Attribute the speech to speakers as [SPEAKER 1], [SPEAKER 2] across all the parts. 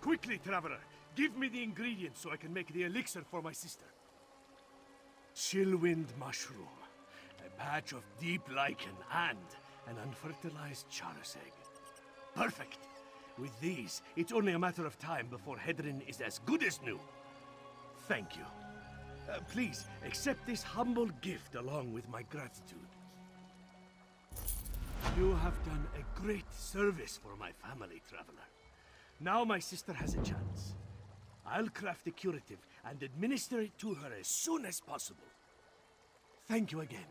[SPEAKER 1] Quickly, traveler! Give me the ingredients so I can make the elixir for my sister. Chillwind mushroom, a patch of deep lichen, and an unfertilized charos egg. Perfect! With these, it's only a matter of time before Hedrin is as good as new. Thank you. Please, accept this humble gift along with my gratitude. You have done a great service for my family, traveler. Now my sister has a chance. I'll craft a curative and administer it to her as soon as possible. Thank you again.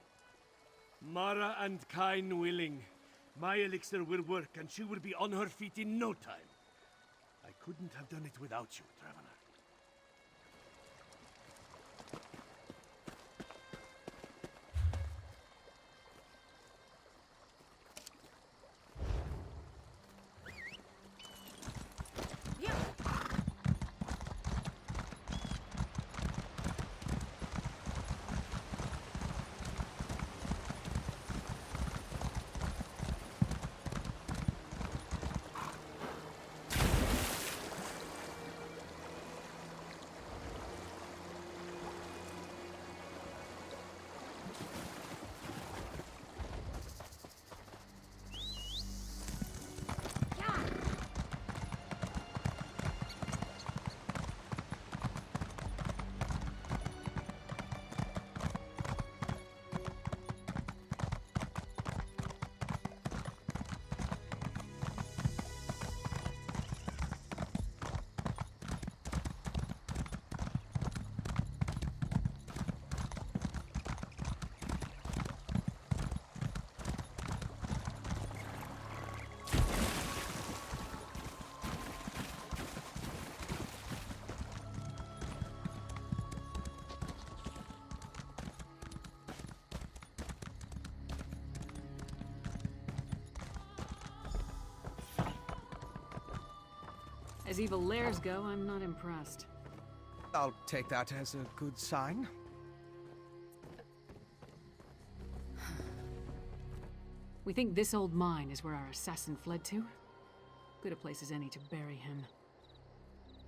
[SPEAKER 1] Mara and Kain willing, my elixir will work and she will be on her feet in no time. I couldn't have done it without you, traveler.
[SPEAKER 2] As evil lairs go, I'm not impressed.
[SPEAKER 3] I'll take that as a good sign.
[SPEAKER 2] We think this old mine is where our assassin fled to? Good a place as any to bury him.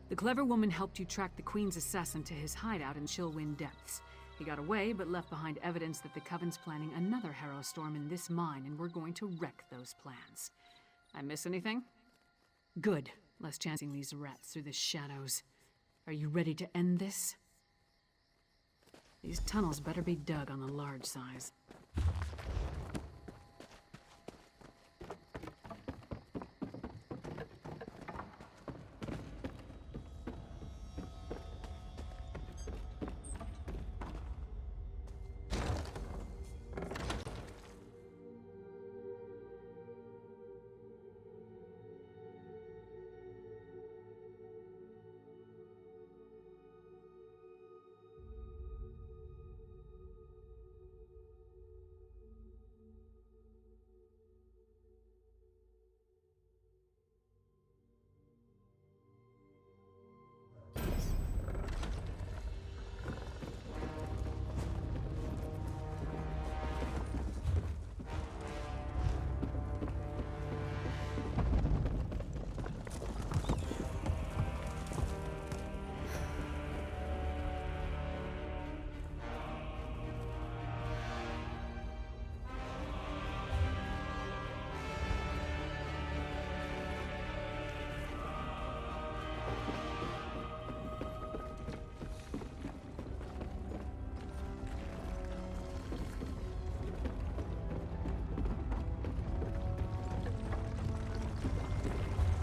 [SPEAKER 2] The clever woman helped you track the Queen's assassin to his hideout in Chillwind Depths. He got away, but left behind evidence that the Coven's planning another Harrow storm in this mine, and we're going to wreck those plans. I miss anything? Good. Less chancing these rats through the shadows. Are you ready to end this? These tunnels better be dug on the large size.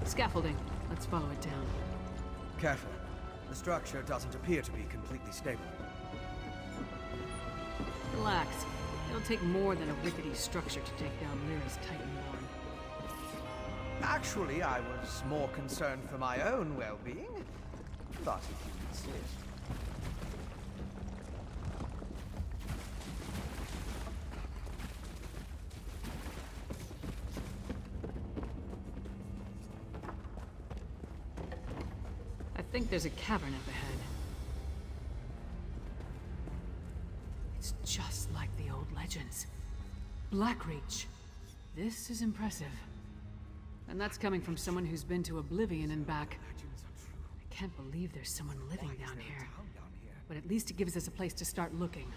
[SPEAKER 2] Scaffolding. Let's follow it down.
[SPEAKER 3] Careful. The structure doesn't appear to be completely stable.
[SPEAKER 2] Relax. It'll take more than a rickety structure to take down Lyra's Titanborn.
[SPEAKER 3] Actually, I was more concerned for my own well-being. But if you insist.
[SPEAKER 2] I think there's a cavern up ahead. It's just like the old legends. Blackreach. This is impressive. And that's coming from someone who's been to Oblivion and back. can't believe there's someone living
[SPEAKER 3] Why is
[SPEAKER 2] down
[SPEAKER 3] there a
[SPEAKER 2] here.
[SPEAKER 3] town down here?
[SPEAKER 2] But at least it gives us a place to start looking.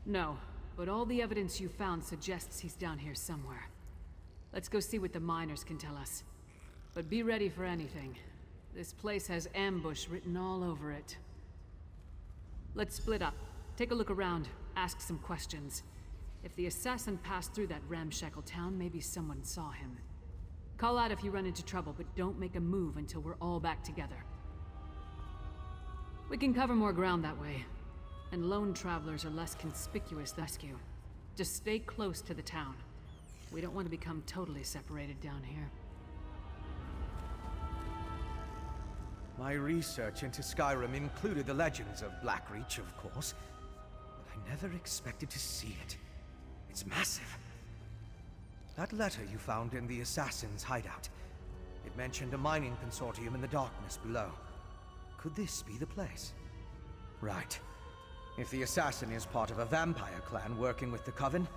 [SPEAKER 2] No, but all the evidence you found suggests he's down here somewhere. Let's go see what the miners can tell us. But be ready for anything. This place has ambush written all over it. Let's split up. Take a look around, ask some questions. If the assassin passed through that ramshackle town, maybe someone saw him. Call out if you run into trouble, but don't make a move until we're all back together. We can cover more ground that way, and lone travelers are less conspicuous than rescue. Just stay close to the town. We don't want to become totally separated down here.
[SPEAKER 3] My research into Skyrim included the legends of Blackreach, of course, but I never expected to see it. It's massive. That letter you found in the assassin's hideout, it mentioned a mining consortium in the darkness below. Could this be the place? Right. If the assassin is part of a vampire clan working with the Coven,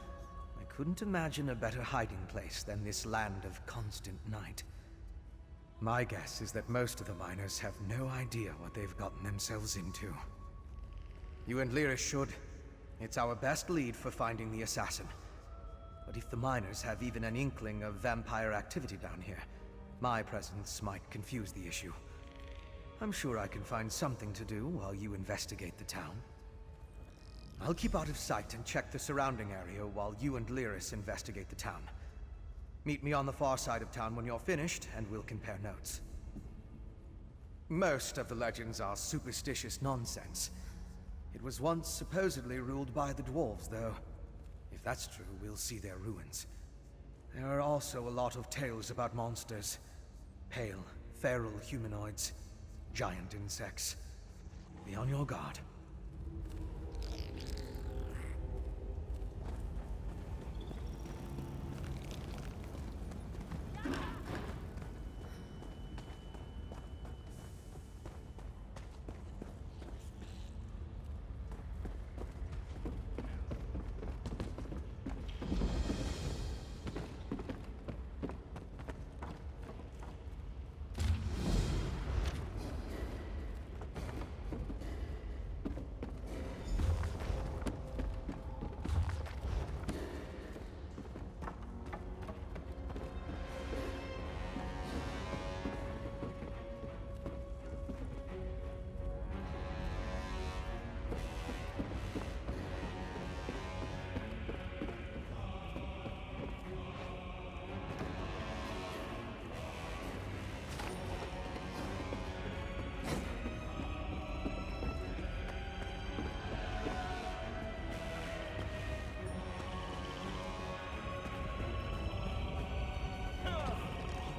[SPEAKER 3] I couldn't imagine a better hiding place than this land of constant night. My guess is that most of the miners have no idea what they've gotten themselves into. You and Lyra should. It's our best lead for finding the assassin. But if the miners have even an inkling of vampire activity down here, my presence might confuse the issue. I'm sure I can find something to do while you investigate the town. I'll keep out of sight and check the surrounding area while you and Lyris investigate the town. Meet me on the far side of town when you're finished, and we'll compare notes. Most of the legends are superstitious nonsense. It was once supposedly ruled by the dwarves, though. If that's true, we'll see their ruins. There are also a lot of tales about monsters. Pale, feral humanoids, giant insects. Be on your guard.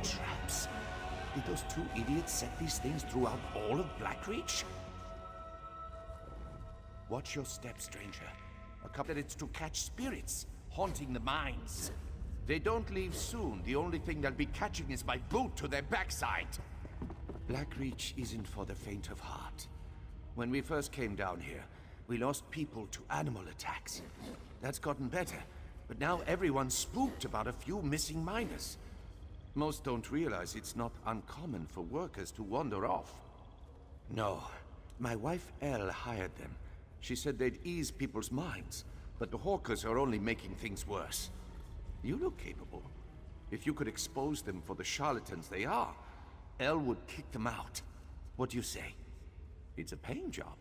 [SPEAKER 4] Traps? Did those two idiots set these things throughout all of Blackreach? Watch your step, stranger. A couple that it's to catch spirits, haunting the mines. They don't leave soon. The only thing they'll be catching is my boot to their backside. Blackreach isn't for the faint of heart. When we first came down here, we lost people to animal attacks. That's gotten better, but now everyone's spooked about a few missing miners. Most don't realize it's not uncommon for workers to wander off. No, my wife Elle hired them. She said they'd ease people's minds, but the hawkers are only making things worse. You look capable. If you could expose them for the charlatans they are, Elle would kick them out. What do you say? It's a paying job.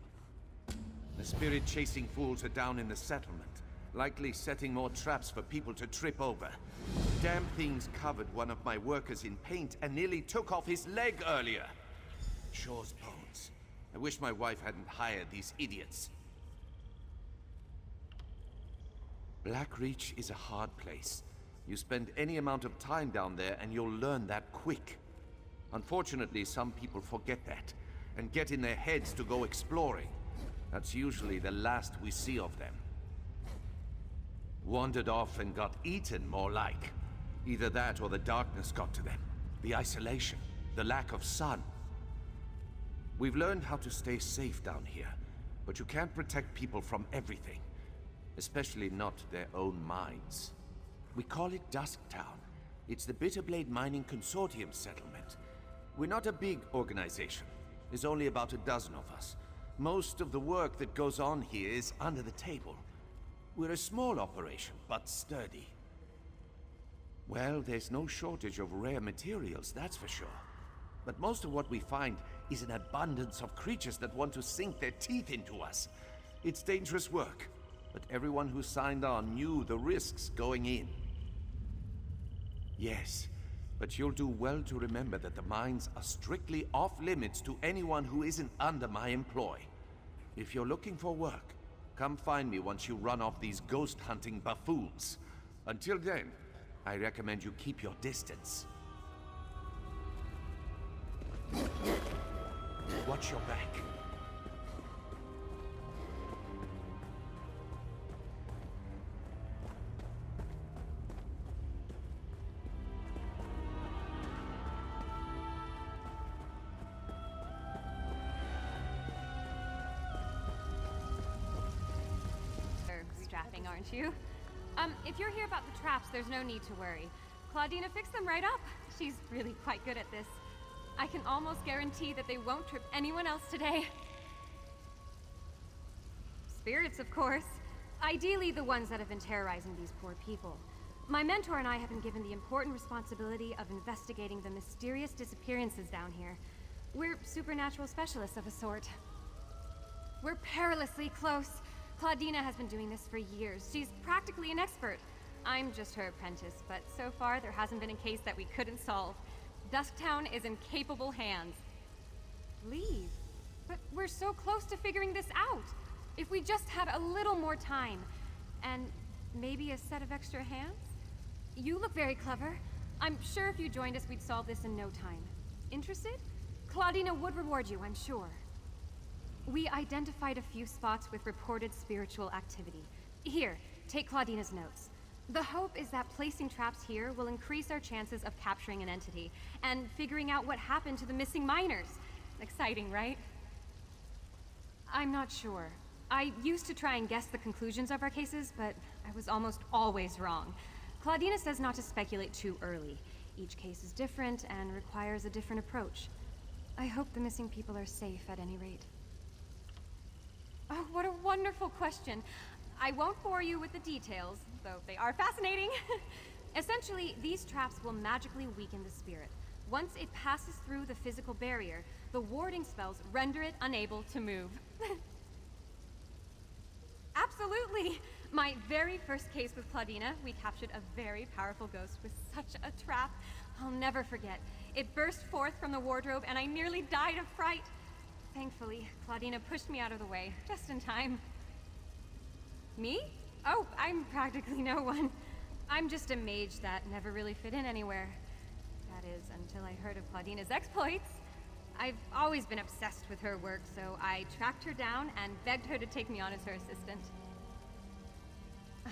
[SPEAKER 4] The spirit-chasing fools are down in the settlement, likely setting more traps for people to trip over. Damn things covered one of my workers in paint and nearly took off his leg earlier. Shore's bones. I wish my wife hadn't hired these idiots. Blackreach is a hard place. You spend any amount of time down there and you'll learn that quick. Unfortunately, some people forget that and get in their heads to go exploring. That's usually the last we see of them. Wandered off and got eaten, more like. Either that or the darkness got to them. The isolation, the lack of sun. We've learned how to stay safe down here, but you can't protect people from everything. Especially not their own minds. We call it Dusktown. It's the Bitterblade Mining Consortium settlement. We're not a big organization. There's only about a dozen of us. Most of the work that goes on here is under the table. We're a small operation, but sturdy. Well, there's no shortage of rare materials, that's for sure. But most of what we find is an abundance of creatures that want to sink their teeth into us. It's dangerous work, but everyone who signed on knew the risks going in. Yes, but you'll do well to remember that the mines are strictly off-limits to anyone who isn't under my employ. If you're looking for work, come find me once you run off these ghost-hunting buffoons. Until then, I recommend you keep your distance. Watch your back.
[SPEAKER 5] Strapping, aren't you? If you're here about the traps, there's no need to worry. Claudina fixed them right up. She's really quite good at this. I can almost guarantee that they won't trip anyone else today. Spirits, of course. Ideally, the ones that have been terrorizing these poor people. My mentor and I have been given the important responsibility of investigating the mysterious disappearances down here. We're supernatural specialists of a sort. We're perilously close. Claudina has been doing this for years. She's practically an expert. I'm just her apprentice, but so far there hasn't been a case that we couldn't solve. Dusktown is in capable hands. Leave? But we're so close to figuring this out. If we just had a little more time, and maybe a set of extra hands? You look very clever. I'm sure if you joined us, we'd solve this in no time. Interested? Claudina would reward you, I'm sure. We identified a few spots with reported spiritual activity. Here, take Claudina's notes. The hope is that placing traps here will increase our chances of capturing an entity, and figuring out what happened to the missing miners. Exciting, right? I'm not sure. I used to try and guess the conclusions of our cases, but I was almost always wrong. Claudina says not to speculate too early. Each case is different and requires a different approach. I hope the missing people are safe at any rate. Oh, what a wonderful question. I won't bore you with the details, though they are fascinating. Essentially, these traps will magically weaken the spirit. Once it passes through the physical barrier, the warding spells render it unable to move. Absolutely! My very first case with Claudina, we captured a very powerful ghost with such a trap. I'll never forget. It burst forth from the wardrobe and I nearly died of fright. Thankfully, Claudina pushed me out of the way, just in time. Me? Oh, I'm practically no one. I'm just a mage that never really fit in anywhere. That is, until I heard of Claudina's exploits. I've always been obsessed with her work, so I tracked her down and begged her to take me on as her assistant.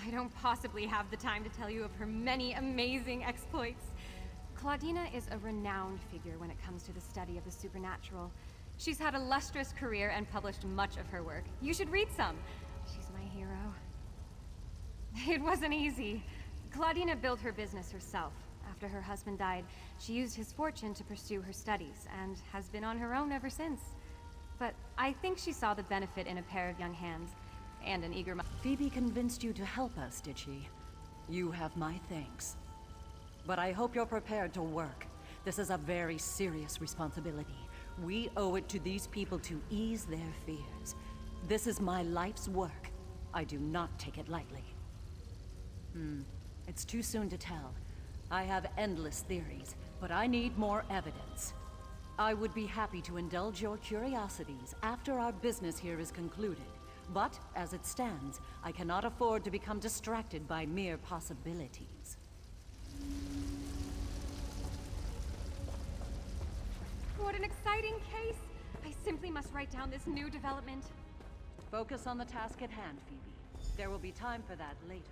[SPEAKER 5] I don't possibly have the time to tell you of her many amazing exploits. Claudina is a renowned figure when it comes to the study of the supernatural. She's had a lustrous career and published much of her work. You should read some. She's my hero. It wasn't easy. Claudina built her business herself. After her husband died, she used his fortune to pursue her studies, and has been on her own ever since. But I think she saw the benefit in a pair of young hands, and an eager
[SPEAKER 6] Phoebe convinced you to help us, did she? You have my thanks. But I hope you're prepared to work. This is a very serious responsibility. We owe it to these people to ease their fears. This is my life's work. I do not take it lightly. It's too soon to tell. I have endless theories, but I need more evidence. I would be happy to indulge your curiosities after our business here is concluded. But, as it stands, I cannot afford to become distracted by mere possibilities.
[SPEAKER 5] What an exciting case! I simply must write down this new development.
[SPEAKER 6] Focus on the task at hand, Phoebe. There will be time for that later.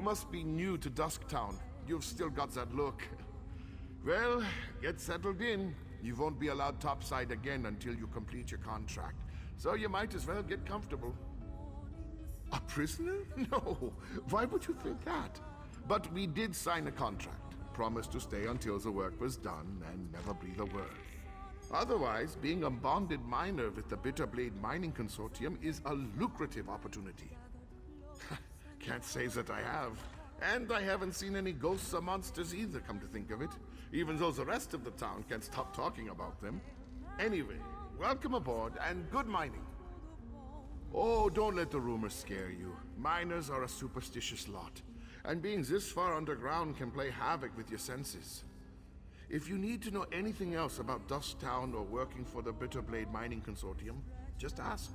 [SPEAKER 7] must be new to Dusktown. You've still got that look. Well, get settled in. You won't be allowed topside again until you complete your contract. So you might as well get comfortable. A prisoner? No. Why would you think that? But we did sign a contract. Promised to stay until the work was done and never breathe a word. Otherwise, being a bonded miner with the Bitterblade Mining Consortium is a lucrative opportunity. Can't say that I have. And I haven't seen any ghosts or monsters either, come to think of it. Even though the rest of the town can't stop talking about them. Anyway, welcome aboard and good mining. Oh, don't let the rumors scare you. Miners are a superstitious lot. And being this far underground can play havoc with your senses. If you need to know anything else about Dusktown or working for the Bitterblade Mining Consortium, just ask.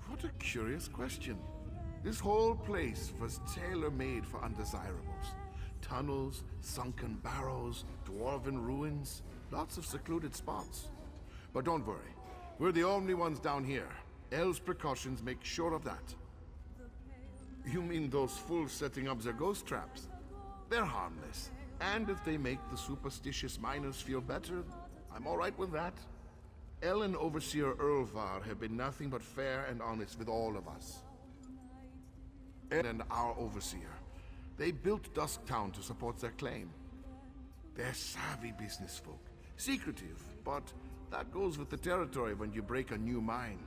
[SPEAKER 7] What a curious question. This whole place was tailor-made for undesirables. Tunnels, sunken barrows, dwarven ruins, lots of secluded spots. But don't worry, we're the only ones down here. El's precautions make sure of that. You mean those fools setting up their ghost traps? They're harmless. And if they make the superstitious miners feel better, I'm all right with that. El and Overseer Erlvar have been nothing but fair and honest with all of us. El and our Overseer. They built Dusktown to support their claim. They're savvy business folk. Secretive, but that goes with the territory when you break a new mine.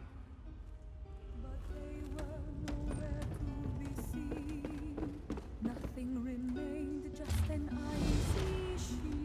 [SPEAKER 8] Nothing remained, just an icy sheen.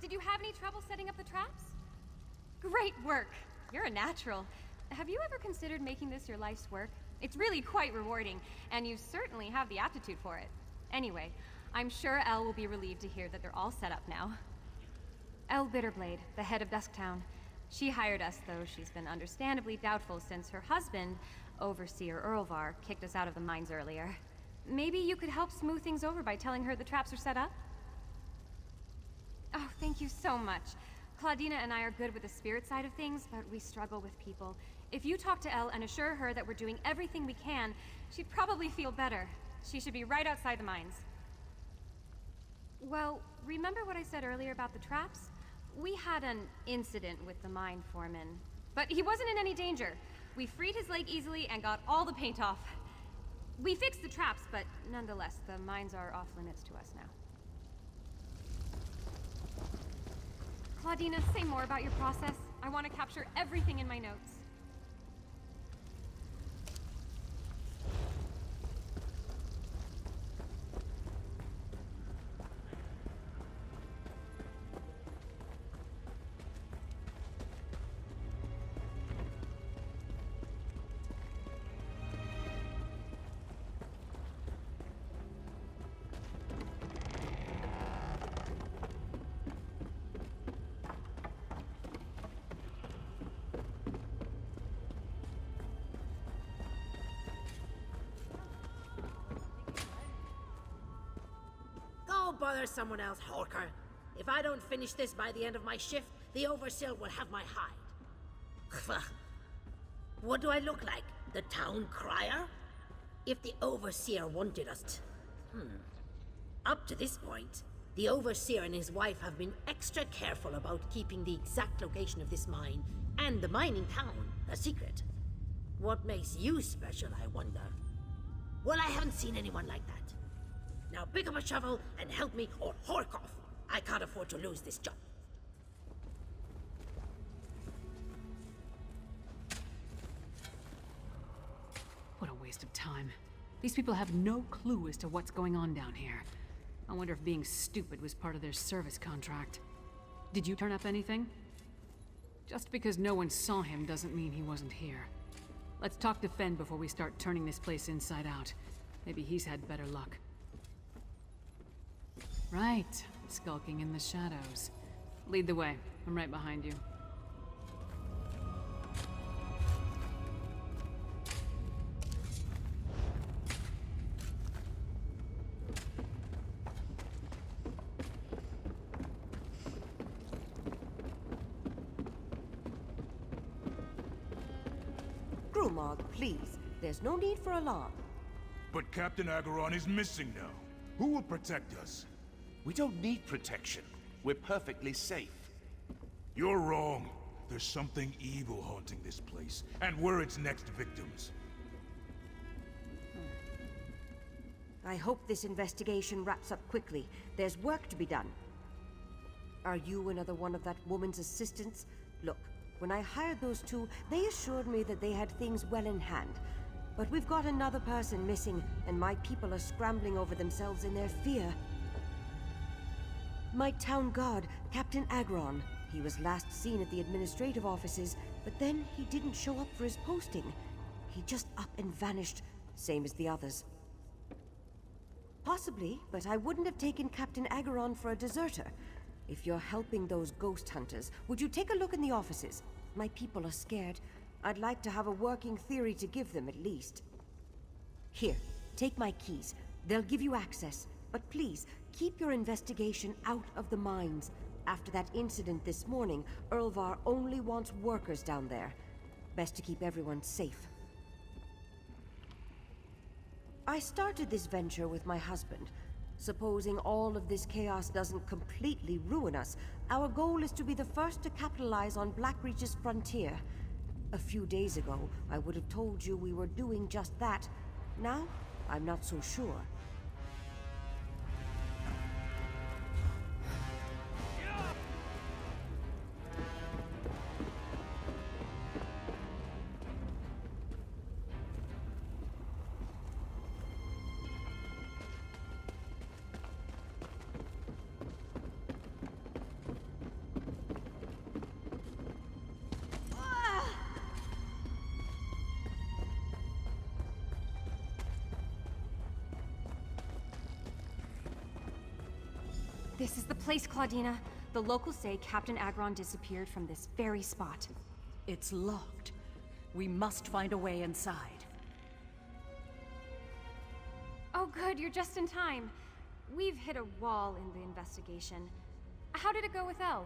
[SPEAKER 5] did you have any trouble setting up the traps? Great work! You're a natural. Have you ever considered making this your life's work? It's really quite rewarding, and you certainly have the aptitude for it. Anyway, I'm sure Elle will be relieved to hear that they're all set up now. Elle Bitterblade, the head of Dusktown. She hired us, though she's been understandably doubtful since her husband, Overseer Earlvar, kicked us out of the mines earlier. Maybe you could help smooth things over by telling her the traps are set up? Oh, thank you so much. Claudina and I are good with the spirit side of things, but we struggle with people. If you talk to Elle and assure her that we're doing everything we can, she'd probably feel better. She should be right outside the mines. Well, remember what I said earlier about the traps? We had an incident with the mine foreman, but he wasn't in any danger. We freed his leg easily and got all the paint off. We fixed the traps, but nonetheless, the mines are off limits to us now. Claudina, say more about your process. I want to capture everything in my notes.
[SPEAKER 9] Go bother someone else, Horker. If I don't finish this by the end of my shift, the Overseer will have my hide. What do I look like? The town crier? If the Overseer wanted us to... Up to this point, the Overseer and his wife have been extra careful about keeping the exact location of this mine and the mining town a secret. What makes you special, I wonder? Well, I haven't seen anyone like that. Now pick up a shovel and help me or hork off. I can't afford to lose this job.
[SPEAKER 2] What a waste of time. These people have no clue as to what's going on down here. I wonder if being stupid was part of their service contract. Did you turn up anything? Just because no one saw him doesn't mean he wasn't here. Let's talk to Fen before we start turning this place inside out. Maybe he's had better luck. Right, skulking in the shadows. Lead the way. I'm right behind you.
[SPEAKER 10] Grumog, please. There's no need for alarm.
[SPEAKER 11] But Captain Agaron is missing now. Who will protect us?
[SPEAKER 4] We don't need protection. We're perfectly safe.
[SPEAKER 11] You're wrong. There's something evil haunting this place, and we're its next victims.
[SPEAKER 10] I hope this investigation wraps up quickly. There's work to be done. Are you another one of that woman's assistants? Look, when I hired those two, they assured me that they had things well in hand. But we've got another person missing, and my people are scrambling over themselves in their fear. My town guard, Captain Agron. He was last seen at the administrative offices, but then he didn't show up for his posting. He just up and vanished, same as the others. Possibly, but I wouldn't have taken Captain Agaron for a deserter. If you're helping those ghost hunters, would you take a look in the offices? My people are scared. I'd like to have a working theory to give them, at least. Here, take my keys. They'll give you access. But please, keep your investigation out of the mines. After that incident this morning, Earlvar only wants workers down there. Best to keep everyone safe. I started this venture with my husband. Supposing all of this chaos doesn't completely ruin us, our goal is to be the first to capitalize on Blackreach's frontier. A few days ago, I would have told you we were doing just that. Now, I'm not so sure.
[SPEAKER 5] This is the place, Claudina. The locals say Captain Agron disappeared from this very spot.
[SPEAKER 6] It's locked. We must find a way inside.
[SPEAKER 5] Oh good, you're just in time. We've hit a wall in the investigation. How did it go with Elle?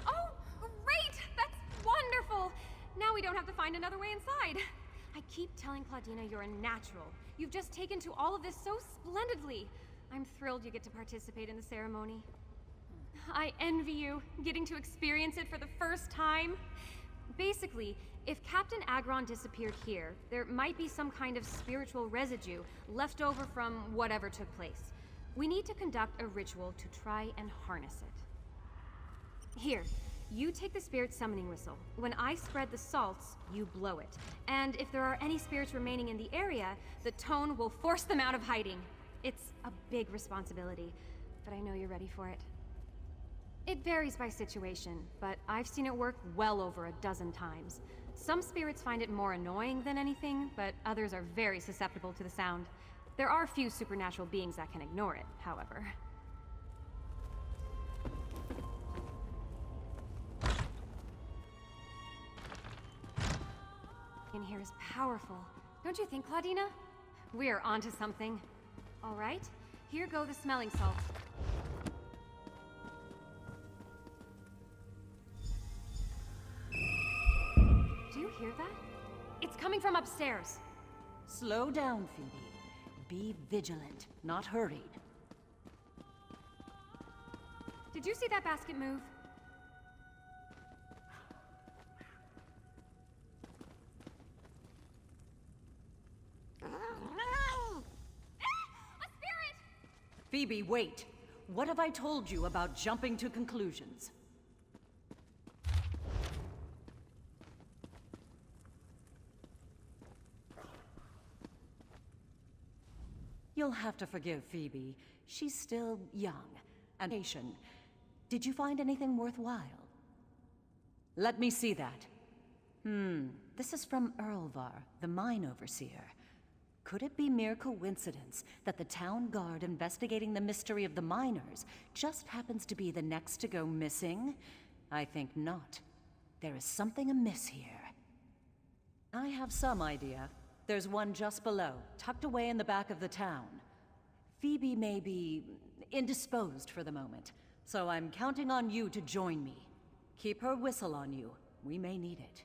[SPEAKER 5] Oh, great! That's wonderful! Now we don't have to find another way inside. I keep telling Claudina you're a natural. You've just taken to all of this so splendidly. I'm thrilled you get to participate in the ceremony. I envy you, getting to experience it for the first time. Basically, if Captain Agron disappeared here, there might be some kind of spiritual residue left over from whatever took place. We need to conduct a ritual to try and harness it. Here, you take the spirit summoning whistle. When I spread the salts, you blow it. And if there are any spirits remaining in the area, the tone will force them out of hiding. It's a big responsibility, but I know you're ready for it. It varies by situation, but I've seen it work well over a dozen times. Some spirits find it more annoying than anything, but others are very susceptible to the sound. There are few supernatural beings that can ignore it, however. In here is powerful. Don't you think, Claudina? We are onto something. All right, here go the smelling salts. Do you hear that? It's coming from upstairs.
[SPEAKER 6] Slow down, Phoebe. Be vigilant, not hurried.
[SPEAKER 5] Did you see that basket move?
[SPEAKER 6] Phoebe, wait. What have I told you about jumping to conclusions? You'll have to forgive Phoebe. She's still young and patient. Did you find anything worthwhile? Let me see that. This is from Erlvar, the mine overseer. Could it be mere coincidence that the town guard investigating the mystery of the miners just happens to be the next to go missing? I think not. There is something amiss here. I have some idea. There's one just below, tucked away in the back of the town. Phoebe may be indisposed for the moment, so I'm counting on you to join me. Keep her whistle on you. We may need it.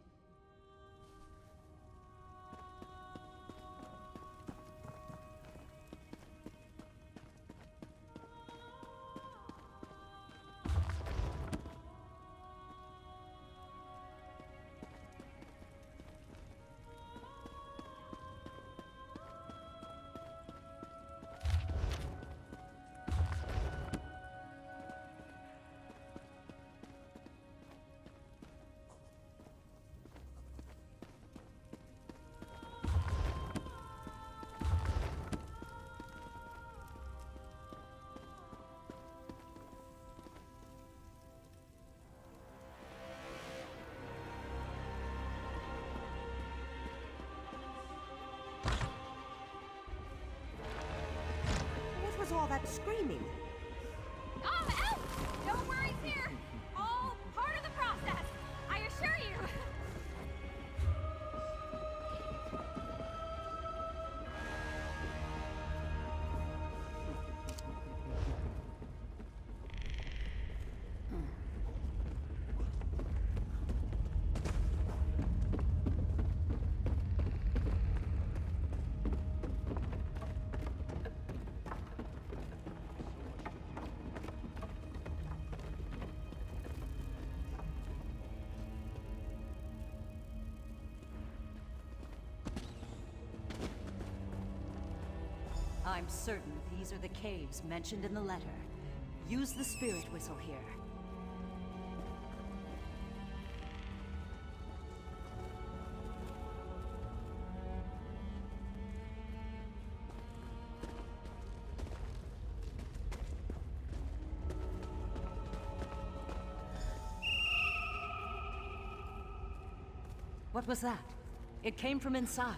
[SPEAKER 10] What was all that screaming?
[SPEAKER 5] Oh, Elle! No worries here! All part of the process, I assure you!
[SPEAKER 6] I'm certain these are the caves mentioned in the letter. Use the spirit whistle here. What was that? It came from inside.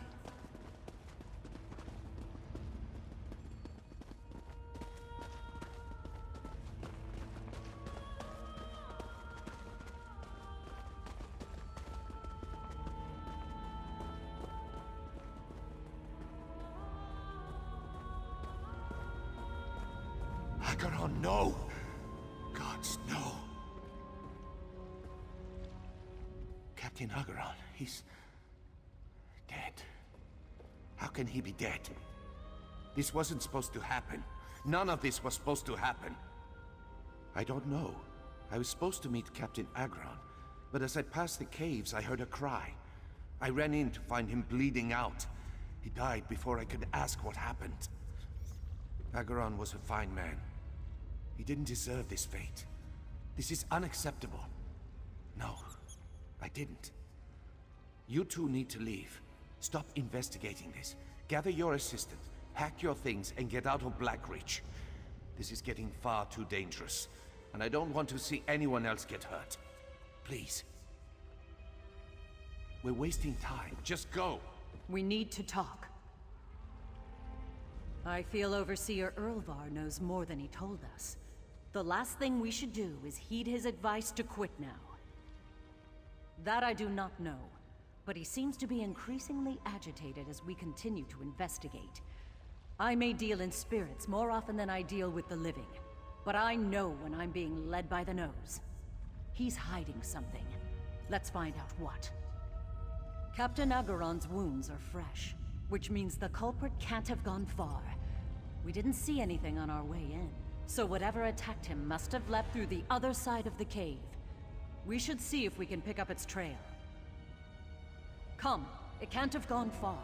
[SPEAKER 4] Agaron, no! Gods, no! Captain Agaron, he's... dead. How can he be dead? This wasn't supposed to happen. None of this was supposed to happen. I don't know. I was supposed to meet Captain Agron, but as I passed the caves, I heard a cry. I ran in to find him bleeding out. He died before I could ask what happened. Agron was a fine man. He didn't deserve this fate. This is unacceptable. No, I didn't. You two need to leave. Stop investigating this. Gather your assistant, pack your things, and get out of Blackreach. This is getting far too dangerous, and I don't want to see anyone else get hurt. Please. We're wasting time. Just go.
[SPEAKER 6] We need to talk. I feel Overseer Erlvar knows more than he told us. The last thing we should do is heed his advice to quit now. That I do not know, but he seems to be increasingly agitated as we continue to investigate. I may deal in spirits more often than I deal with the living, but I know when I'm being led by the nose. He's hiding something. Let's find out what. Captain Agaron's wounds are fresh, which means the culprit can't have gone far. We didn't see anything on our way in, so whatever attacked him must have leapt through the other side of the cave. We should see if we can pick up its trail. Come, it can't have gone far.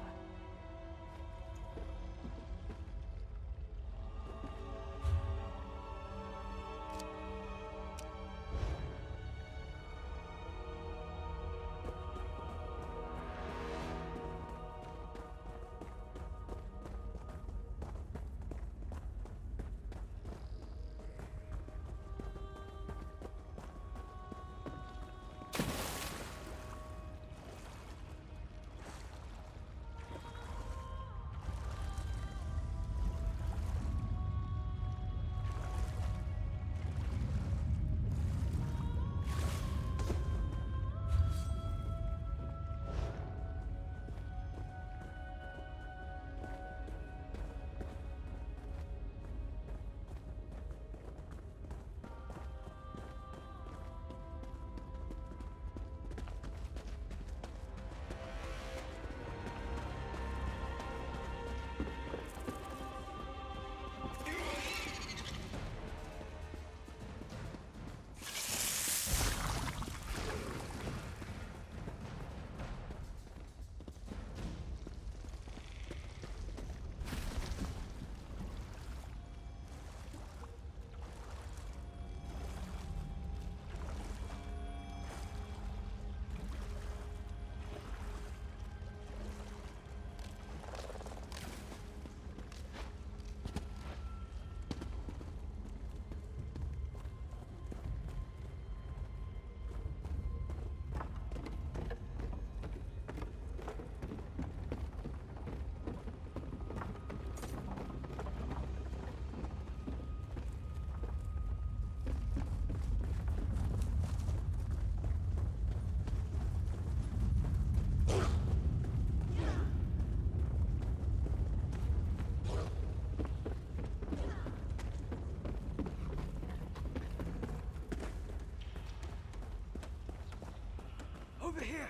[SPEAKER 1] Over here!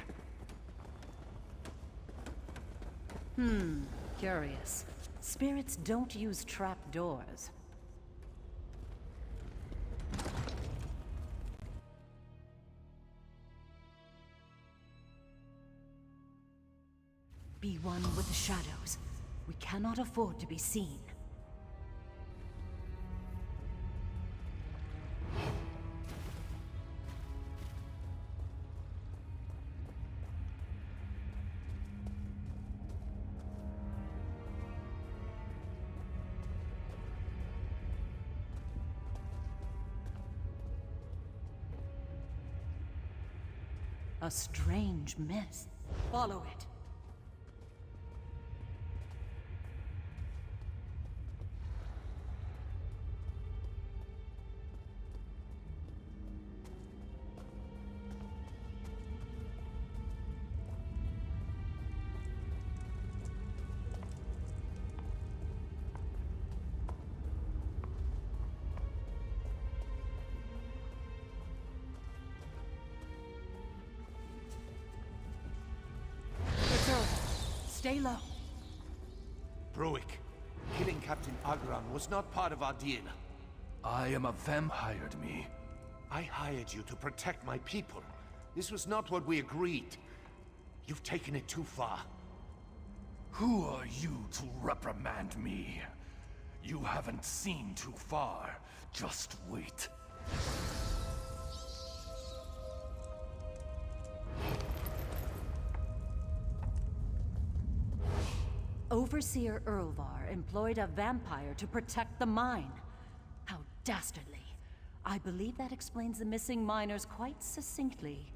[SPEAKER 6] Curious. Spirits don't use trap doors. Be one with the shadows. We cannot afford to be seen. A strange mist. Follow it. stay low.
[SPEAKER 4] Bruick, killing Captain Agron was not part of our deal.
[SPEAKER 12] I am a vampire, me.
[SPEAKER 4] I hired you to protect my people. This was not what we agreed. You've taken it too far.
[SPEAKER 12] Who are you to reprimand me? You haven't seen too far. Just wait.
[SPEAKER 6] Overseer Erlvar employed a vampire to protect the mine. How dastardly. I believe that explains the missing miners quite succinctly.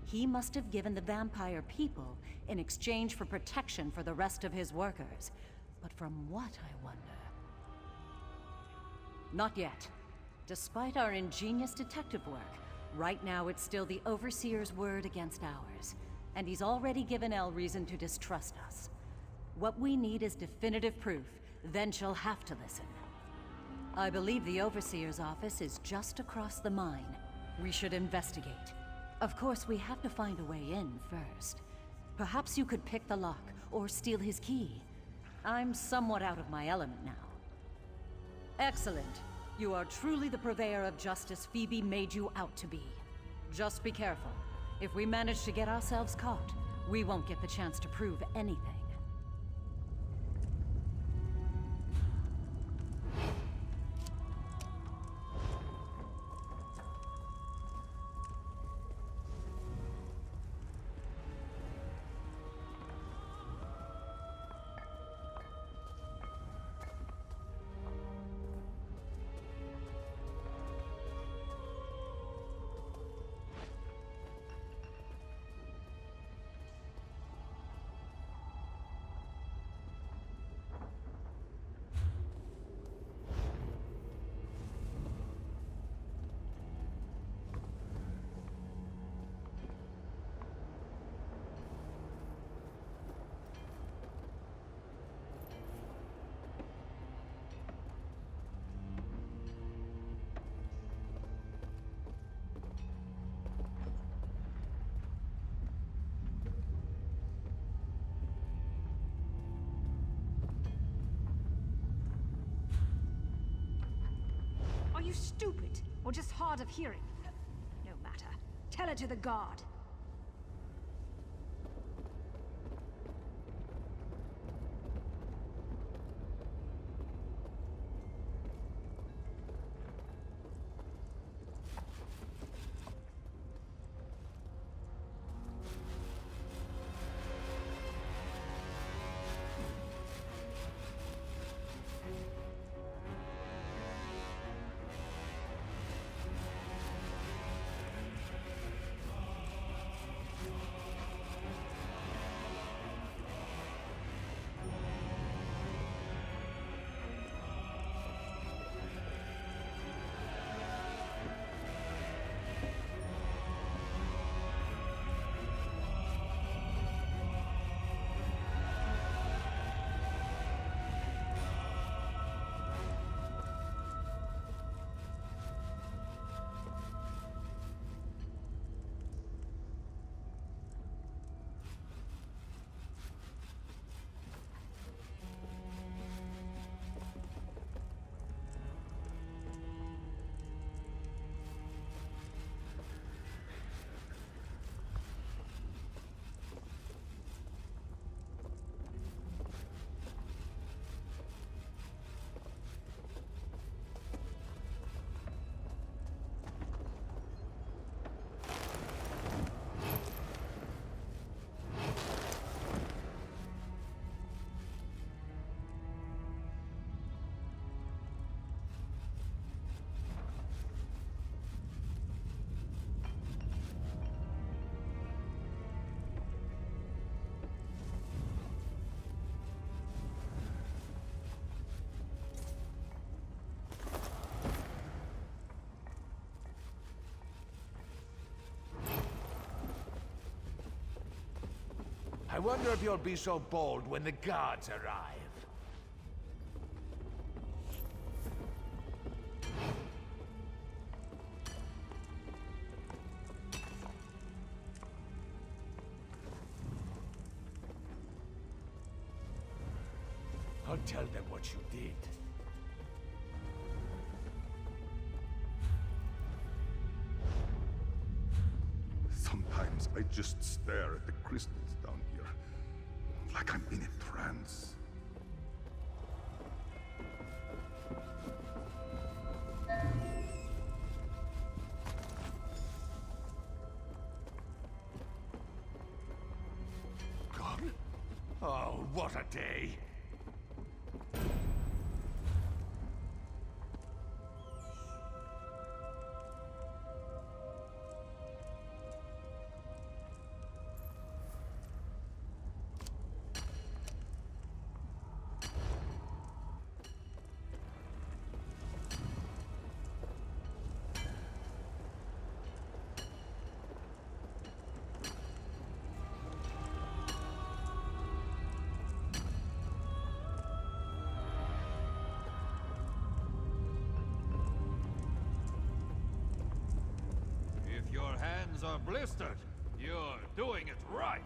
[SPEAKER 6] He must have given the vampire people in exchange for protection for the rest of his workers. But from what, I wonder? Not yet. Despite our ingenious detective work, right now it's still the Overseer's word against ours. And he's already given Elle reason to distrust us. What we need is definitive proof, then she'll have to listen. I believe the Overseer's office is just across the mine. We should investigate. Of course, we have to find a way in first. Perhaps you could pick the lock, or steal his key. I'm somewhat out of my element now. Excellent. You are truly the purveyor of justice Phoebe made you out to be. Just be careful. If we manage to get ourselves caught, we won't get the chance to prove anything.
[SPEAKER 13] Are you stupid? Or just hard of hearing? No matter. Tell it to the guard.
[SPEAKER 4] I wonder if you'll be so bold when the guards arrive.
[SPEAKER 11] tell them what you did.
[SPEAKER 14] Sometimes I just stare at the crystals down here, like I'm in a trance.
[SPEAKER 12] Gone? Oh, what a day!
[SPEAKER 15] If your hands are blistered, you're doing it right.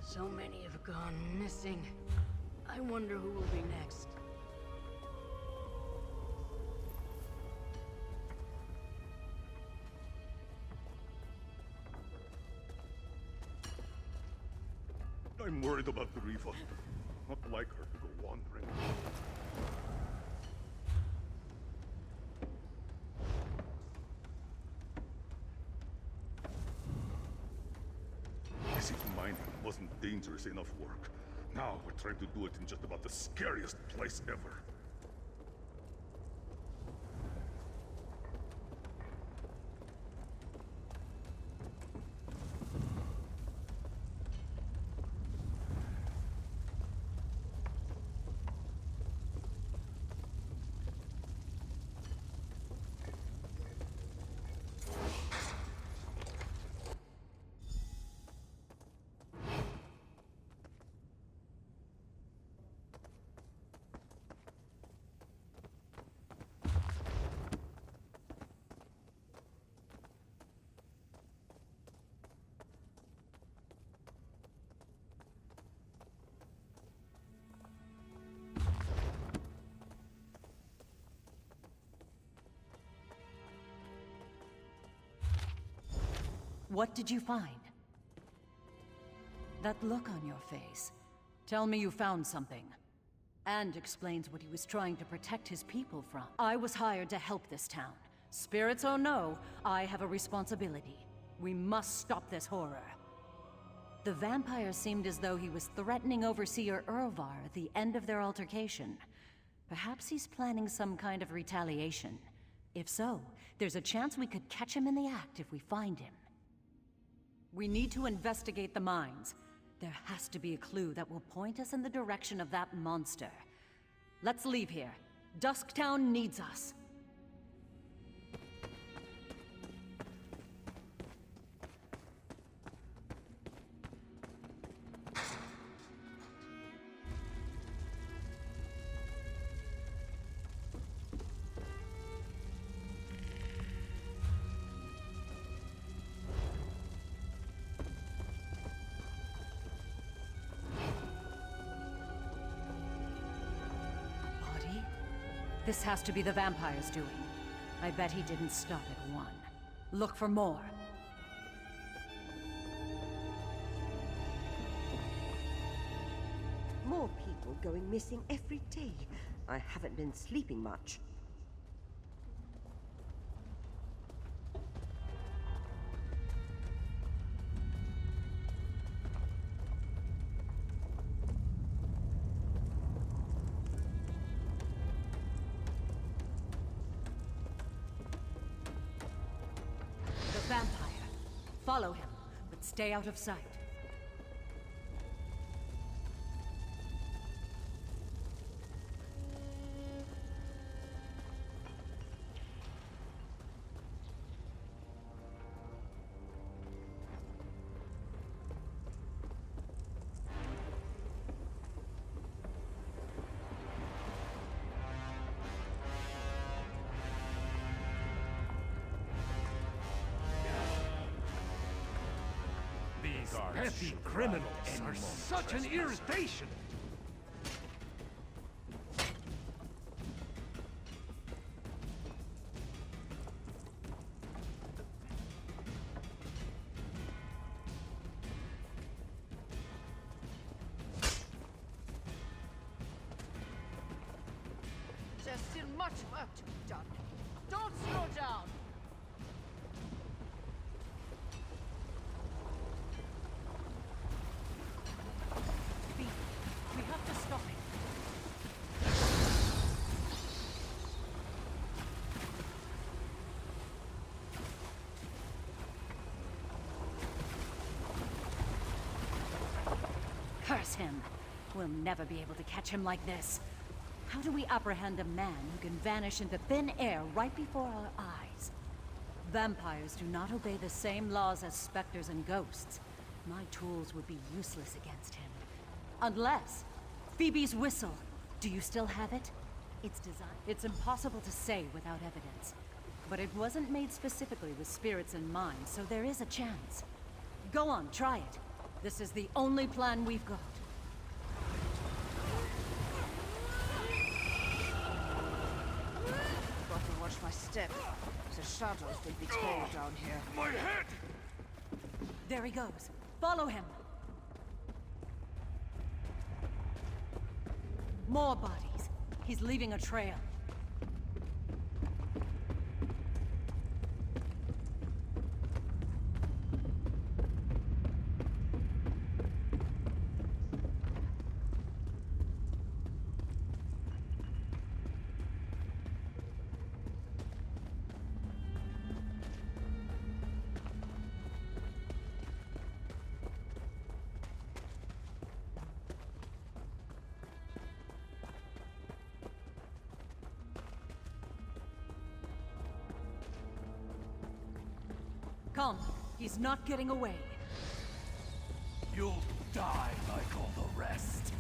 [SPEAKER 16] So many have gone missing. I wonder who will be next.
[SPEAKER 14] I'm worried about the Riva. Not like her to go wandering. As if mining wasn't dangerous enough work. Now we're trying to do it in just about the scariest place ever.
[SPEAKER 6] What did you find? That look on your face. Tell me you found something. And explains what he was trying to protect his people from. I was hired to help this town. Spirits or no, I have a responsibility. We must stop this horror. The vampire seemed as though he was threatening Overseer Urvar at the end of their altercation. Perhaps he's planning some kind of retaliation. If so, there's a chance we could catch him in the act if we find him. We need to investigate the mines. There has to be a clue that will point us in the direction of that monster. Let's leave here. Dusktown needs us. This has to be the vampire's doing. I bet he didn't stop at one. Look for more.
[SPEAKER 10] More people going missing every day. I haven't been sleeping much.
[SPEAKER 6] vampire. Follow him, but stay out of sight.
[SPEAKER 15] These petty criminals are such an irritation!
[SPEAKER 16] There's still much work to be done. Don't slow down!
[SPEAKER 6] We have to stop him. Curse him. We'll never be able to catch him like this. How do we apprehend a man who can vanish into thin air right before our eyes? Vampires do not obey the same laws as specters and ghosts. My tools would be useless against him. Unless... Phoebe's whistle. Do you still have it? It's impossible to say without evidence. But it wasn't made specifically with spirits in mind, so there is a chance. Go on, try it. This is the only plan we've got.
[SPEAKER 16] Got to watch my step. The shadows will betray down here.
[SPEAKER 15] My head!
[SPEAKER 6] There he goes. Follow him. More bodies. He's leaving a trail. Come. He's not getting away.
[SPEAKER 12] You'll die like all the rest.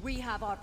[SPEAKER 6] We have our...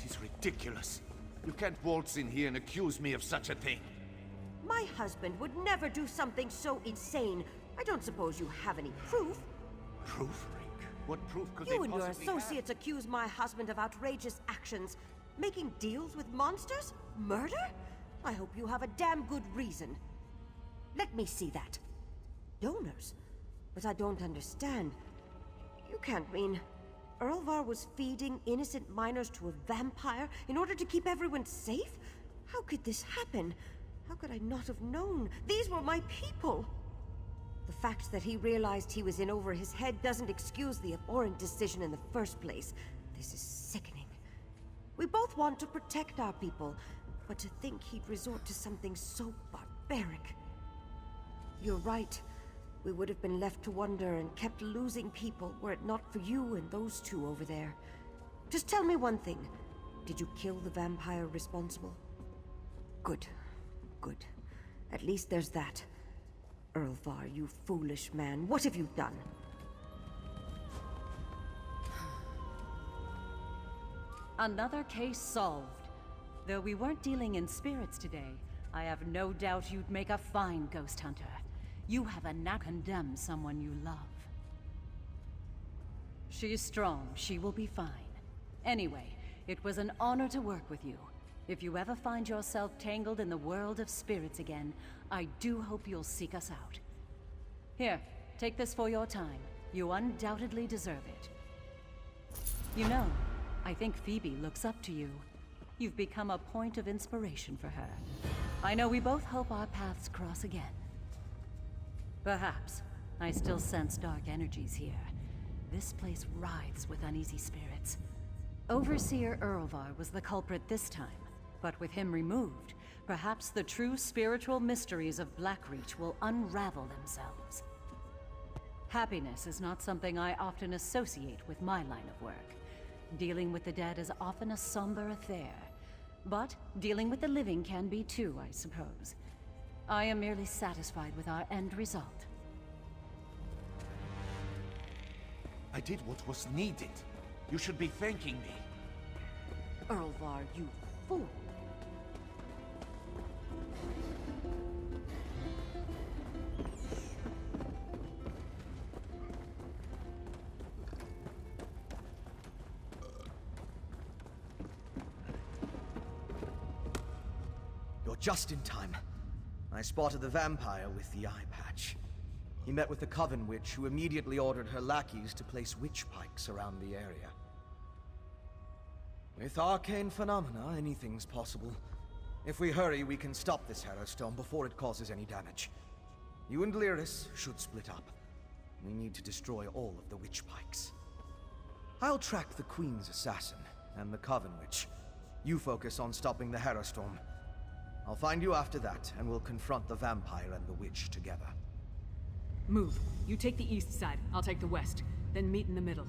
[SPEAKER 4] is ridiculous. You can't waltz in here and accuse me of such a thing.
[SPEAKER 10] My husband would never do something so insane. I don't suppose you have any proof?
[SPEAKER 4] Proof? What proof could
[SPEAKER 10] You
[SPEAKER 4] they
[SPEAKER 10] and your
[SPEAKER 4] possibly
[SPEAKER 10] associates accuse my husband of outrageous actions. Making deals with monsters? Murder? I hope you have a damn good reason. Let me see that. Donors? But I don't understand. You can't mean... Erlvar was feeding innocent miners to a vampire in order to keep everyone safe? How could this happen? How could I not have known? These were my people! The fact that he realized he was in over his head doesn't excuse the abhorrent decision in the first place. This is sickening. We both want to protect our people, but to think he'd resort to something so barbaric. You're right. We would have been left to wonder and kept losing people were it not for you and those two over there. Just tell me one thing. Did you kill the vampire responsible? Good. Good. At least there's that. Erlvar, you foolish man. What have you done?
[SPEAKER 6] Another case solved. Though we weren't dealing in spirits today, I have no doubt you'd make a fine ghost hunter. You have a knack to condemn someone you love. She's strong. She will be fine. Anyway, it was an honor to work with you. If you ever find yourself tangled in the world of spirits again, I do hope you'll seek us out. Here, take this for your time. You undoubtedly deserve it. You know, I think Phoebe looks up to you. You've become a point of inspiration for her. I know we both hope our paths cross again. Perhaps. I still sense dark energies here. This place writhes with uneasy spirits. Overseer Erlvar was the culprit this time, but with him removed, perhaps the true spiritual mysteries of Blackreach will unravel themselves. Happiness is not something I often associate with my line of work. Dealing with the dead is often a somber affair. But dealing with the living can be too, I suppose. I am merely satisfied with our end result.
[SPEAKER 4] I did what was needed. You should be thanking me.
[SPEAKER 10] Erlvar, you fool!
[SPEAKER 3] You're just in time. I spotted the vampire with the eye patch. He met with the Coven Witch, who immediately ordered her lackeys to place witch pikes around the area. With arcane phenomena, anything's possible. If we hurry, we can stop this Harrowstone before it causes any damage. You and Lyris should split up. We need to destroy all of the witch pikes. I'll track the Queen's assassin and the Coven Witch. You focus on stopping the Harrowstorm. I'll find you after that, and we'll confront the vampire and the witch together.
[SPEAKER 2] Move. You take the east side, I'll take the west. Then meet in the middle.